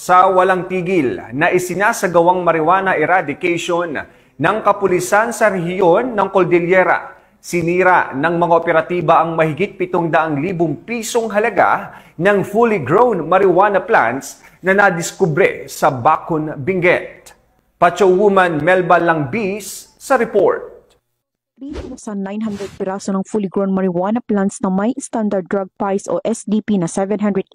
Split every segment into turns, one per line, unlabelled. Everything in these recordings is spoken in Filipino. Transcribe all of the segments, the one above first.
Sa walang tigil na isinasagawang marijuana eradication ng kapulisan sa rehiyon ng Cordillera, sinira ng mga operatiba ang mahigit 700,000 pisong halaga ng fully grown marijuana plants na nadiskubre sa Bacon, Benguet. Pacho Woman Melba Langbis sa report.
3,900 piraso ng fully grown marijuana plants na may standard drug price o SDP na 780,000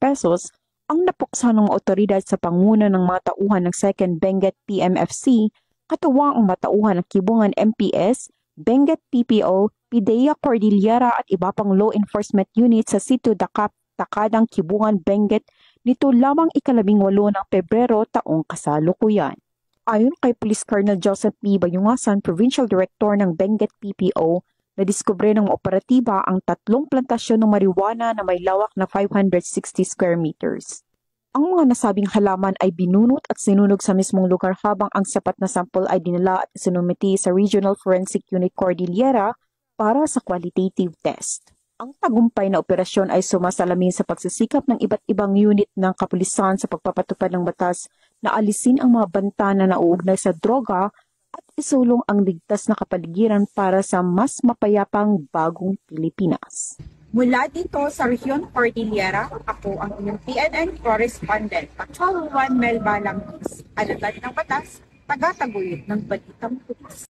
pesos ang napuksa ng otoridad sa panguna ng mga tauhan ng 2nd Benguet PMFC, katuwang ang matauhan ng Kibungan MPS, Benguet PPO, PIDEA Cordillera at iba pang law enforcement unit sa Sitio Dakap, Takadang Kibungan, Benguet nito lamang ika-18 ng Pebrero taong kasalukuyan. Ayon kay Police Colonel Joseph P. Bayungasan, Provincial Director ng Benguet PPO, nadiskubre ng operatiba ang 3 plantasyon ng marijuana na may lawak na 560 square meters. Ang mga nasabing halaman ay binunot at sinunog sa mismong lugar habang ang sapat na sample ay dinala at sinumiti sa Regional Forensic Unit Cordillera para sa qualitative test. Ang tagumpay na operasyon ay sumasalamin sa pagsisikap ng iba't ibang unit ng kapulisan sa pagpapatupad ng batas na alisin ang mga banta na nauugnay sa droga at isulong ang ligtas na kapaligiran para sa mas mapayapang bagong Pilipinas.
Mula dito sa Rehiyon Cordillera, ako ang inyong PNN correspondent, Pacho Woman Melba Langbis, alagad ng batas, taga-taguyod ng Balitang Pulis.